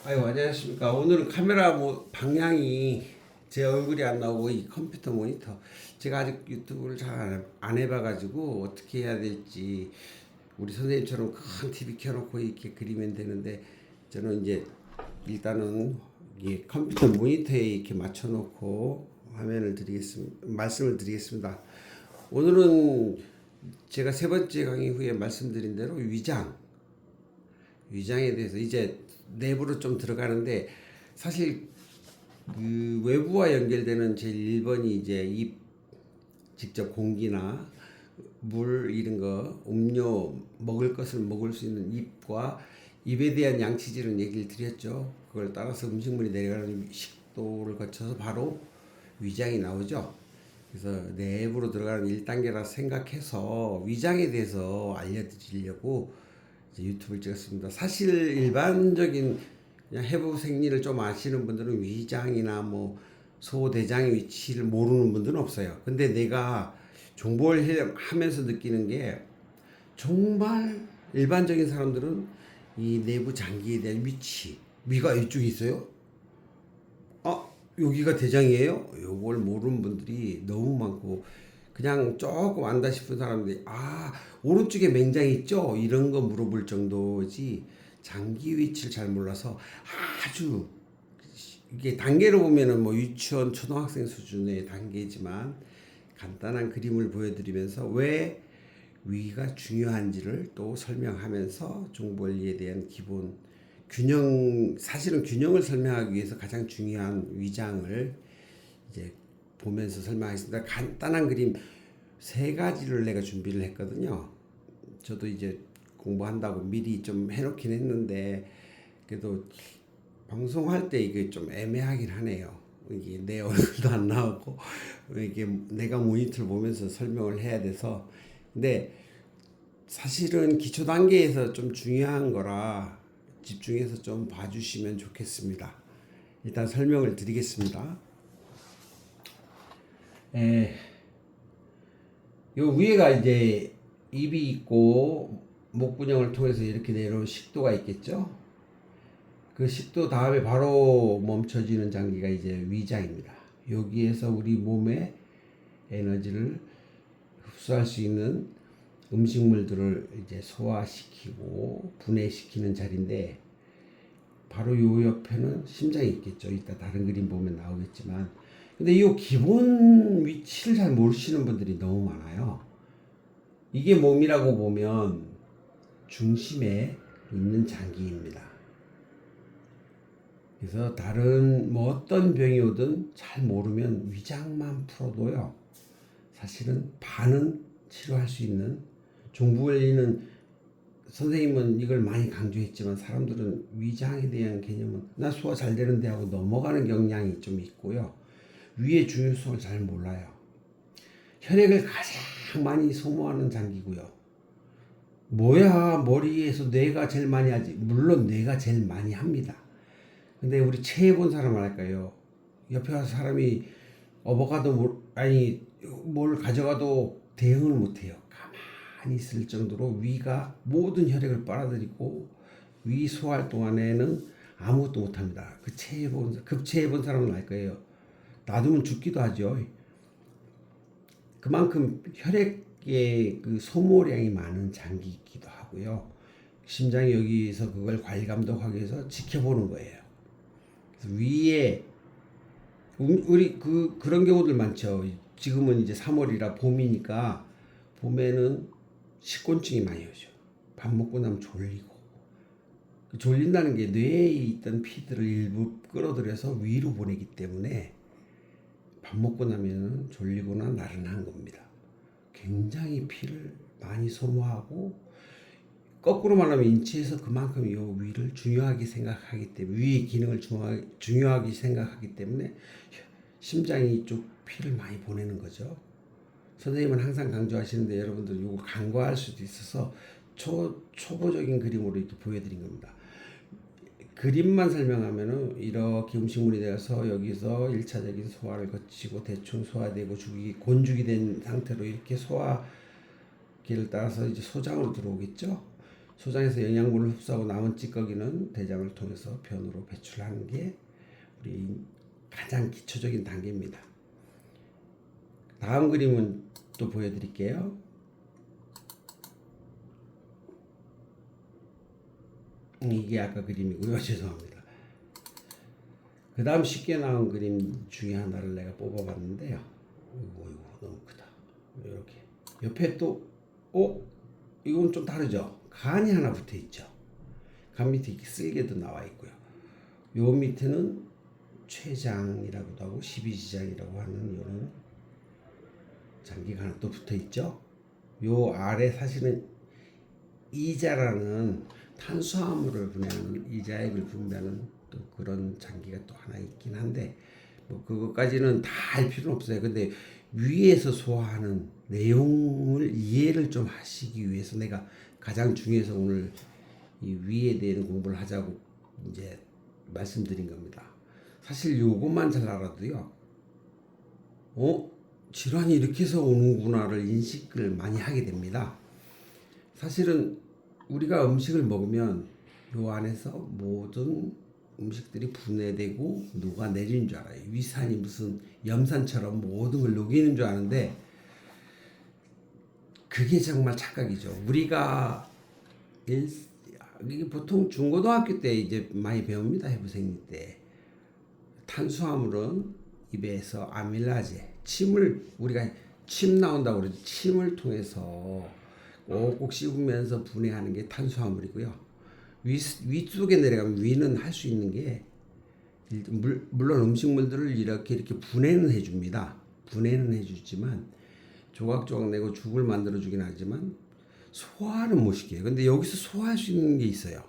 아유, 안녕하십니까. 오늘은 카메라 방향이 제 얼굴이 안 나오고 이 컴퓨터 모니터. 제가 아직 유튜브를 잘 안 해봐가지고 어떻게 해야 될지 우리 선생님처럼 큰 TV 켜놓고 이렇게 그리면 되는데 저는 이제 일단은 이 컴퓨터 모니터에 이렇게 맞춰놓고 말씀을 드리겠습니다. 오늘은 제가 세 번째 강의 후에 말씀드린 대로 위장에 대해서 이제 내부로 좀 들어가는데 사실 그 외부와 연결되는 제일 1번이 이제 입 직접 공기나 물 이런 거 음료 먹을 것을 먹을 수 있는 입과 입에 대한 양치질은 얘기를 드렸죠. 그걸 따라서 음식물이 내려가는 식도를 거쳐서 바로 위장이 나오죠. 그래서 내부로 들어가는 1단계라 생각해서 위장에 대해서 알려드리려고 이제 유튜브를 찍었습니다. 사실 일반적인 그냥 해부 생리를 좀 아시는 분들은 위장이나 뭐 소대장의 위치를 모르는 분들은 없어요. 근데 내가 정보를 하면서 느끼는 게 정말 일반적인 사람들은 이 내부 장기에 대한 위가 이쪽에 있어요? 아, 여기가 대장이에요? 요걸 모르는 분들이 너무 많고, 그냥 조금 안다 싶은 사람들이, 오른쪽에 맹장이 있죠? 이런 거 물어볼 정도지, 장기 위치를 잘 몰라서 아주, 이게 단계로 보면은 뭐 유치원, 초등학생 수준의 단계지만, 간단한 그림을 보여드리면서 왜 위가 중요한지를 또 설명하면서 종본리에 대한 기본 사실은 균형을 설명하기 위해서 가장 중요한 위장을 이제 보면서 설명하겠습니다. 간단한 그림 세 가지를 내가 준비를 했거든요. 저도 이제 공부한다고 미리 좀 해놓긴 했는데 그래도 방송할 때 이게 좀 애매하긴 하네요. 이게 내 얼굴도 안 나오고 이게 내가 모니터를 보면서 설명을 해야 돼서. 근데 사실은 기초 단계에서 좀 중요한 거라 집중해서 좀 봐주시면 좋겠습니다. 일단 설명을 드리겠습니다. 요 위에가 이제 입이 있고 목구멍을 통해서 이렇게 내려온 식도가 있겠죠. 그 식도 다음에 바로 멈춰지는 장기가 이제 위장입니다. 여기에서 우리 몸의 에너지를 흡수할 수 있는 음식물들을 이제 소화시키고 분해시키는 자리인데, 바로 요 옆에는 심장이 있겠죠. 이따 다른 그림 보면 나오겠지만, 근데 이 기본 위치를 잘 모르시는 분들이 너무 많아요. 이게 몸이라고 보면 중심에 있는 장기입니다. 그래서 다른 뭐 어떤 병이 오든 잘 모르면 위장만 풀어도요, 사실은 반은 치료할 수 있는, 종부원리는 선생님은 이걸 많이 강조했지만 사람들은 위장에 대한 개념은 나 소화 잘 되는데 하고 넘어가는 경향이 좀 있고요. 위의 중요성을 잘 몰라요. 혈액을 가장 많이 소모하는 장기고요. 뭐야, 머리에서 뇌가 제일 많이 하지. 물론 뇌가 제일 많이 합니다. 근데 우리 체해 본 사람 알까요? 옆에 와서 사람이 뭘 가져가도 대응을 못해요. 가만히 있을 정도로 위가 모든 혈액을 빨아들이고 위 소화할 동안에는 아무것도 못합니다. 급체해본 사람은 알 거예요. 놔두면 죽기도 하죠. 그만큼 혈액의 그 소모량이 많은 장기이기도 하고요. 심장이 여기서 그걸 관리 감독하기 위해서 지켜보는 거예요. 그래서 위에 우리 그런 경우들 많죠. 지금은 이제 3월이라 봄이니까 봄에는 식곤증이 많이 오죠. 밥 먹고 나면 졸리고. 졸린다는 게 뇌에 있던 피들을 일부 끌어들여서 위로 보내기 때문에 밥 먹고 나면 졸리거나 나른한 겁니다. 굉장히 피를 많이 소모하고, 거꾸로 말하면 인체에서 그만큼 이 위를 중요하게 생각하기 때문에, 위의 기능을 중요하게 생각하기 때문에 심장이 이쪽 피를 많이 보내는 거죠. 선생님은 항상 강조하시는데 여러분들 이거 간과할 수도 있어서 초보적인 그림으로 이렇게 보여드린 겁니다. 그림만 설명하면은 이렇게 음식물이 되어서 여기서 1차적인 소화를 거치고 대충 소화되고 곤죽이 된 상태로 이렇게 소화기를 따라서 이제 소장으로 들어오겠죠. 소장에서 영양분을 흡수하고 남은 찌꺼기는 대장을 통해서 변으로 배출하는 게 우리 가장 기초적인 단계입니다. 다음 그림은 또 보여드릴게요. 이게 아까 그림이고요. 죄송합니다. 그 다음 쉽게 나온 그림 중에 하나를 내가 뽑아봤는데요. 이거 너무 크다. 이렇게 옆에 또 이건 좀 다르죠. 간이 하나 붙어 있죠. 간 밑에 이렇게 쓸개도 나와 있고요. 요 밑에는 췌장이라고도 하고 십이지장이라고 하는 이런 장기가 하나 또 붙어 있죠. 요 아래 사실은 이자라는 탄수화물을 분해하는 이자액을 분배하는 또 그런 장기가 또 하나 있긴 한데 뭐 그것까지는 다 알 필요는 없어요. 근데 위에서 소화하는 내용을 이해를 좀 하시기 위해서 내가 가장 중요해서 오늘 이 위에 대한 공부를 하자고 이제 말씀드린 겁니다. 사실 요것만 잘 알아도요. 질환이 이렇게 해서 오는구나를 인식을 많이 하게 됩니다. 사실은 우리가 음식을 먹으면 요 안에서 모든 음식들이 분해되고 녹아내리는 줄 알아요. 위산이 무슨 염산처럼 모든 걸 녹이는 줄 아는데 그게 정말 착각이죠. 우리가 이게 보통 중고등학교 때 이제 많이 배웁니다. 해부생리 때. 탄수화물은 입에서 아밀라제, 우리가 침 나온다고 그러죠. 침을 통해서 꼭꼭 씹으면서 분해하는 게 탄수화물이고요. 위쪽에 내려가면 위는 할 수 있는 게 물론 음식물들을 이렇게 분해는 해줍니다. 분해는 해주지만 조각조각 내고 죽을 만들어주긴 하지만 소화는 못 시켜요. 근데 여기서 소화할 수 있는 게 있어요.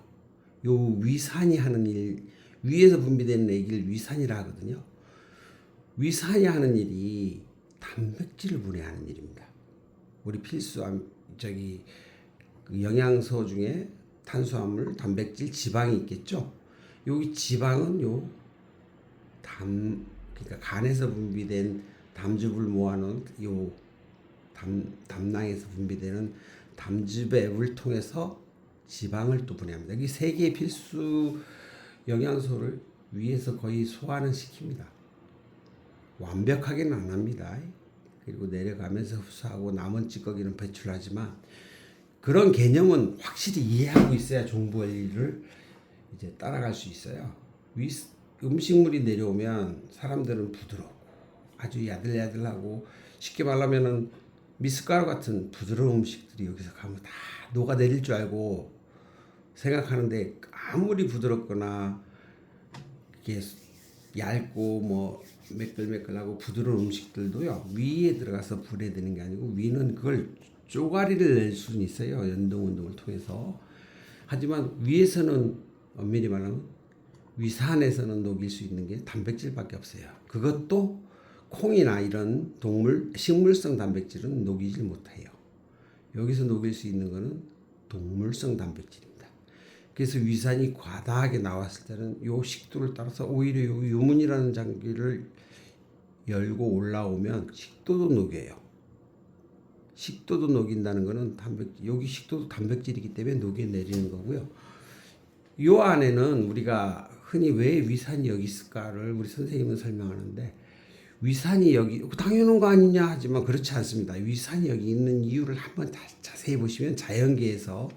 요 위산이 하는 일, 위에서 분비되는 얘기를 위산이라 하거든요. 위산이 하는 일이 단백질을 분해하는 일입니다. 우리 필수 그 영양소 중에 탄수화물, 단백질, 지방이 있겠죠. 여기 지방은 그러니까 간에서 분비된 담즙을 모아놓은 담낭에서 분비되는 담즙앱을 통해서 지방을 또 분해합니다. 이 세 개의 필수 영양소를 위에서 거의 소화는 시킵니다. 완벽하게는 안 합니다. 그리고 내려가면서 흡수하고 남은 찌꺼기는 배출하지만 그런 개념은 확실히 이해하고 있어야 종부원리를 이제 따라갈 수 있어요. 음식물이 내려오면 사람들은 부드럽고 아주 야들야들하고 쉽게 말하면은 미숫가루 같은 부드러운 음식들이 여기서 가면 다 녹아내릴 줄 알고 생각하는데 아무리 부드럽거나 이게 얇고 뭐 매끌매끌하고 부드러운 음식들도요 위에 들어가서 분해되는 게 아니고 위는 그걸 쪼가리를 낼 수는 있어요. 연동운동을 통해서. 하지만 위에서는 엄밀히 말하면 위산에서는 녹일 수 있는 게 단백질밖에 없어요. 그것도 콩이나 이런 식물성 단백질은 녹이질 못해요. 여기서 녹일 수 있는 거는 동물성 단백질입니다. 그래서 위산이 과다하게 나왔을 때는 요 식도를 따라서 오히려 요 유문이라는 장기를 열고 올라오면 식도도 녹여요. 식도도 녹인다는 거는 여기 식도도 단백질이기 때문에 녹여내리는 거고요. 요 안에는 우리가 흔히 왜 위산이 여기 있을까를 우리 선생님은 설명하는데 위산이 여기 당연한 거 아니냐 하지만 그렇지 않습니다. 위산이 여기 있는 이유를 한번 자세히 보시면 자연계에서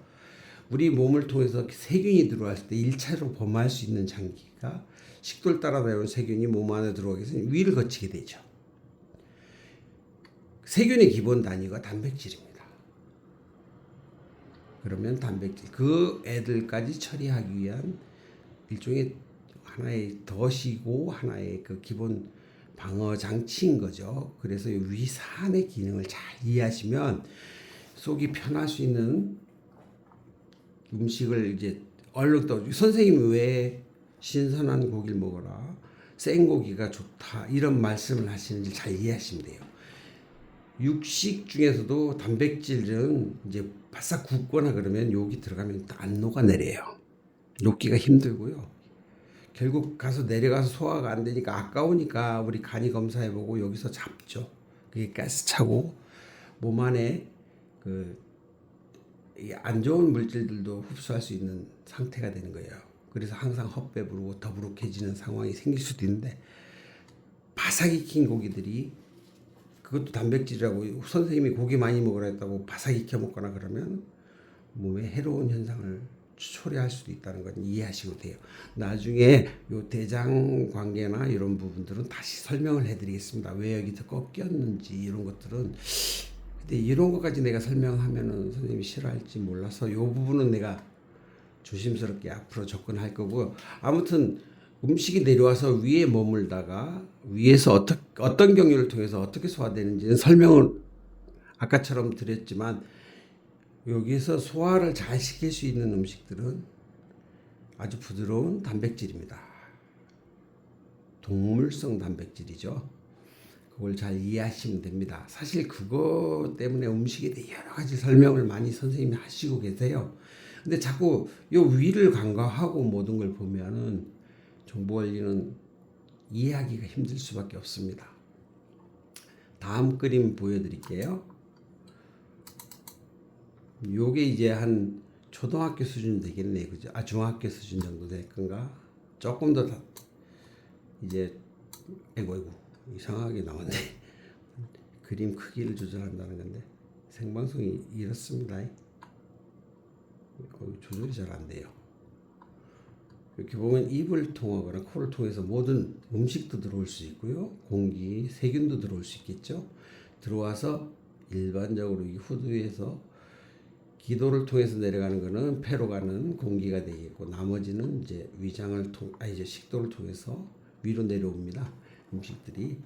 우리 몸을 통해서 세균이 들어왔을 때 1차로 범할 수 있는 장기가 식도를 따라 내려온 세균이 몸 안에 들어오기 위해서 위를 거치게 되죠. 세균의 기본 단위가 단백질입니다. 그러면 단백질 그 애들까지 처리하기 위한 일종의 하나의 덫이고 하나의 그 기본 방어 장치인 거죠. 그래서 위산의 기능을 잘 이해하시면 속이 편할 수 있는 음식을 이제 얼른 또 선생님이 왜 신선한 고기를 먹어라, 생고기가 좋다 이런 말씀을 하시는지 잘 이해하시면 돼요. 육식 중에서도 단백질은 이제 바싹 굽거나 그러면 여기 들어가면 안 녹아내려요. 녹기가 힘들고요. 결국 내려가서 소화가 안 되니까 아까우니까 우리 간이 검사해보고 여기서 잡죠. 그게 가스 차고 몸 안에 그 이 안 좋은 물질들도 흡수할 수 있는 상태가 되는 거예요. 그래서 항상 헛배부르고 더부룩해지는 상황이 생길 수도 있는데, 바삭 익힌 고기들이, 그것도 단백질이라고 선생님이 고기 많이 먹으라 했다고 바삭 익혀 먹거나 그러면 몸에 해로운 현상을 초래할 수도 있다는 건 이해하시고 돼요. 나중에 요 대장 관계나 이런 부분들은 다시 설명을 해드리겠습니다. 왜 여기 더 꺾였는지 이런 것들은. 근데 이런 것까지 내가 설명하면은 선생님이 싫어할지 몰라서 요 부분은 내가 조심스럽게 앞으로 접근할 거고요. 아무튼 음식이 내려와서 위에 머물다가 위에서 어떤 경로를 통해서 어떻게 소화되는지는 설명을 아까처럼 드렸지만, 여기서 소화를 잘 시킬 수 있는 음식들은 아주 부드러운 단백질입니다. 동물성 단백질이죠. 그걸 잘 이해하시면 됩니다. 사실 그거 때문에 음식에 대해 여러 가지 설명을 많이 선생님이 하시고 계세요. 근데 자꾸 요 위를 간과하고 모든 걸 보면은 정보 원리는 이해하기가 힘들 수밖에 없습니다. 다음 그림 보여드릴게요. 요게 이제 한 초등학교 수준 되겠네, 그죠? 중학교 수준 정도 될 건가? 조금 더 이제, 아이고 이상하게 나왔네. 그림 크기를 조절한다는 건데 생방송이 이렇습니다. 조절이 잘 안 돼요. 이렇게 보면 입을 통하거나 코를 통해서 모든 음식도 들어올 수 있고요, 공기, 세균도 들어올 수 있겠죠. 들어와서 일반적으로 이 후두에서 기도를 통해서 내려가는 거는 폐로 가는 공기가 되겠고, 나머지는 이제 이제 식도를 통해서 위로 내려옵니다. 음식들이.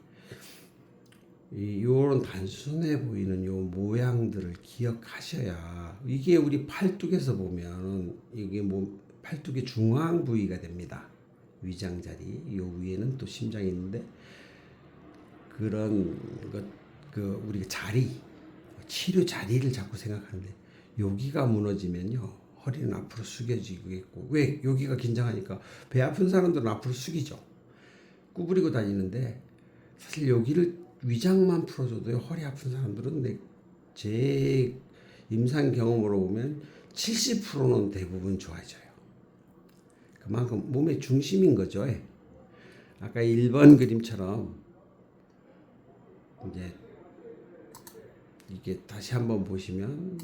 요런 단순해 보이는 요 모양들을 기억하셔야, 이게 우리 팔뚝에서 보면 이게 팔뚝의 중앙 부위가 됩니다. 위장 자리. 요 위에는 또 심장이 있는데, 그런 우리가 치료 자리를 자꾸 생각하는데, 여기가 무너지면요 허리는 앞으로 숙여지겠고, 왜 여기가 긴장하니까 배 아픈 사람들은 앞으로 숙이죠. 구부리고 다니는데, 사실 여기를 위장만 풀어줘도 허리 아픈 사람들은 제 임상 경험으로 보면 70%는 대부분 좋아져요. 그만큼 몸의 중심인 거죠. 아까 1번 그림처럼 이제 이게 다시 한번 보시면,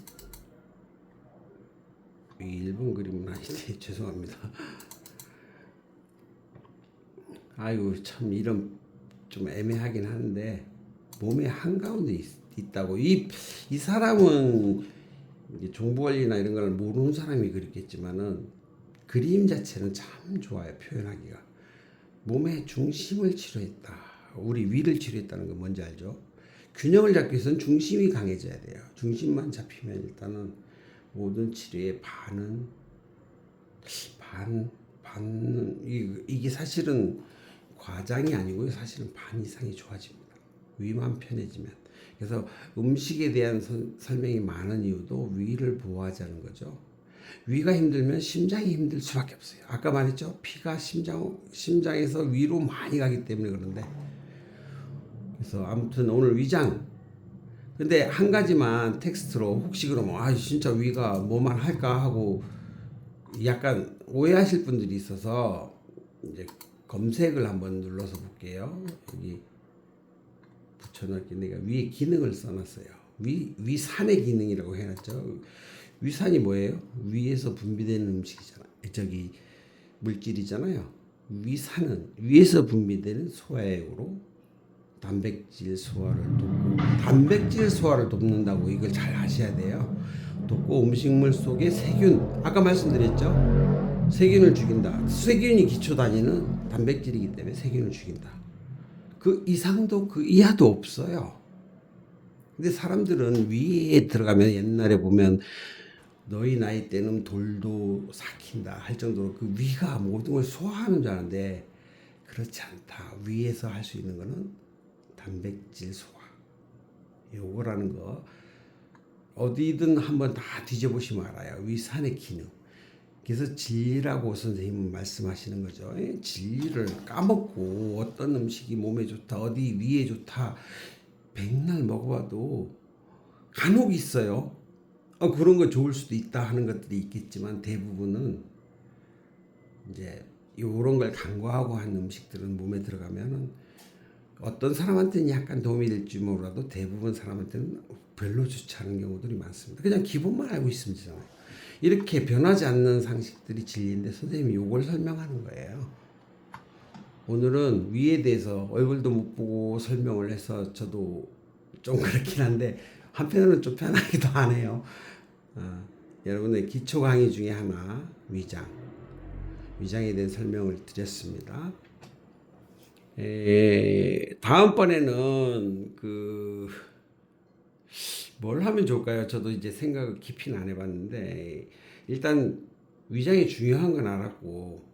이 1번 그림은 아닌데 죄송합니다. 아이고 참, 이런 좀 애매하긴 한데 몸의 한가운데 있다고. 이 사람은 정보관리나 이런 걸 모르는 사람이 그랬겠지만은 그림 자체는 참 좋아요. 표현하기가. 몸의 중심을 치료했다. 우리 위를 치료했다는 건 뭔지 알죠? 균형을 잡기 위해서는 중심이 강해져야 돼요. 중심만 잡히면 일단은 모든 치료의 이게 사실은 과장이 아니고요. 사실은 반 이상이 좋아집니다. 위만 편해지면. 그래서 음식에 대한 설명이 많은 이유도 위를 보호하자는 거죠. 위가 힘들면 심장이 힘들 수밖에 없어요. 아까 말했죠. 피가 심장에서 위로 많이 가기 때문에 그런데. 그래서 아무튼 오늘 위장. 근데 한 가지만 텍스트로, 혹시 그러면 진짜 위가 뭐만 할까 하고 약간 오해하실 분들이 있어서 이제 검색을 한번 눌러서 볼게요. 여기 붙여넣기, 내가 위에 기능을 써놨어요. 위산의 기능이라고 해놨죠. 위산이 뭐예요? 위에서 분비되는 음식이잖아요. 물질이잖아요. 위산은 위에서 분비되는 소화액으로 단백질 소화를 돕고, 단백질 소화를 돕는다고 이걸 잘 아셔야 돼요. 돕고 음식물 속의 세균, 아까 말씀드렸죠? 세균을 죽인다. 세균이 기초 단위는 단백질이기 때문에 세균을 죽인다. 그 이상도 그 이하도 없어요. 근데 사람들은 위에 들어가면, 옛날에 보면 너희 나이 때는 돌도 삭힌다 할 정도로 그 위가 모든 걸 소화하는 줄 아는데, 그렇지 않다. 위에서 할 수 있는 거는 단백질 소화. 요거라는 거 어디든 한번 다 뒤져보시면 알아요. 위산의 기능. 그래서 진리라고 선생님은 말씀하시는 거죠. 진리를 까먹고 어떤 음식이 몸에 좋다, 어디 위에 좋다, 백날 먹어봐도 간혹 있어요. 그런 거 좋을 수도 있다 하는 것들이 있겠지만 대부분은 이제 요런 걸 간과하고 한 음식들은 몸에 들어가면은 어떤 사람한테는 약간 도움이 될지 몰라도 대부분 사람한테는 별로 좋지 않은 경우들이 많습니다. 그냥 기본만 알고 있으면 되잖아요. 이렇게 변하지 않는 상식들이 진리인데 선생님이 요걸 설명하는 거예요. 오늘은 위에 대해서 얼굴도 못 보고 설명을 해서 저도 좀 그렇긴 한데 한편으로는 좀 편하기도 하네요. 여러분의 기초 강의 중에 하나 위장에 대한 설명을 드렸습니다. 다음번에는 뭘 하면 좋을까요? 저도 이제 생각을 깊이는 안 해봤는데 일단 위장이 중요한 건 알았고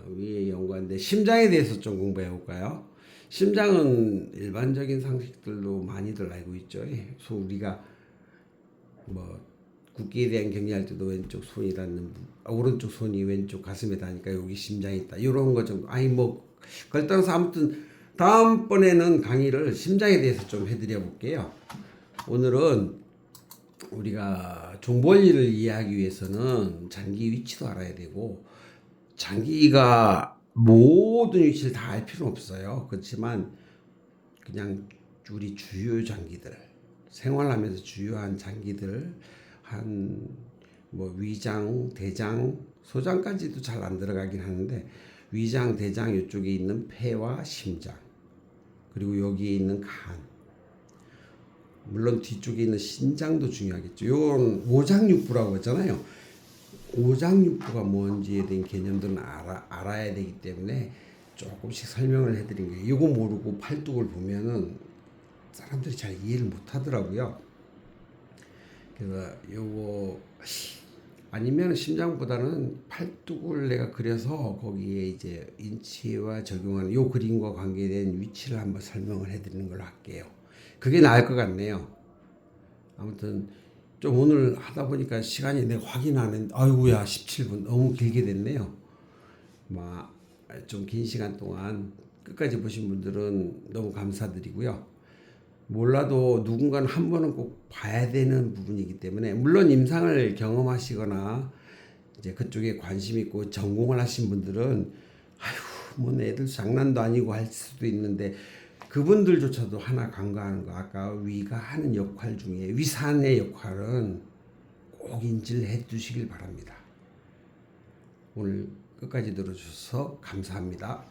위에 연관돼 심장에 대해서 좀 공부해 볼까요? 심장은 일반적인 상식들도 많이들 알고 있죠. 그래서 우리가 뭐 국기에 대한 격리할 때도 왼쪽 손이 닿는 오른쪽 손이 왼쪽 가슴에 닿으니까 여기 심장이 있다. 이런 거 좀 그걸 떠나서 아무튼 다음번에는 강의를 심장에 대해서 좀 해드려 볼게요. 오늘은 우리가 종볼리를 이해하기 위해서는 장기 위치도 알아야 되고 장기가 모든 위치를 다 알 필요는 없어요. 그렇지만 그냥 우리 주요 장기들 생활하면서 주요한 장기들 한 뭐 위장, 대장, 소장까지도 잘 안 들어가긴 하는데 위장, 대장 이쪽에 있는 폐와 심장 그리고 여기에 있는 간 물론 뒤쪽에 있는 신장도 중요하겠죠. 이건 오장육부라고 했잖아요. 오장육부가 뭔지에 대한 개념들은 알아야 되기 때문에 조금씩 설명을 해드린 거예요. 이거 모르고 팔뚝을 보면은 사람들이 잘 이해를 못 하더라고요. 그래서 요거 아니면 심장보다는 팔뚝을 내가 그려서 거기에 이제 인치와 적용하는 요 그림과 관계된 위치를 한번 설명을 해드리는 걸로 할게요. 그게 나을 것 같네요. 아무튼 좀 오늘 하다 보니까 시간이 내가 확인 안 했는데 아이고야 17분 너무 길게 됐네요. 좀 긴 시간 동안 끝까지 보신 분들은 너무 감사드리고요. 몰라도 누군가는 한 번은 꼭 봐야 되는 부분이기 때문에 물론 임상을 경험하시거나 이제 그쪽에 관심 있고 전공을 하신 분들은 아휴 뭐 애들 장난도 아니고 할 수도 있는데 그분들조차도 하나 간과하는 거 아까 위가 하는 역할 중에 위산의 역할은 꼭 인지를 해 두시길 바랍니다. 오늘 끝까지 들어주셔서 감사합니다.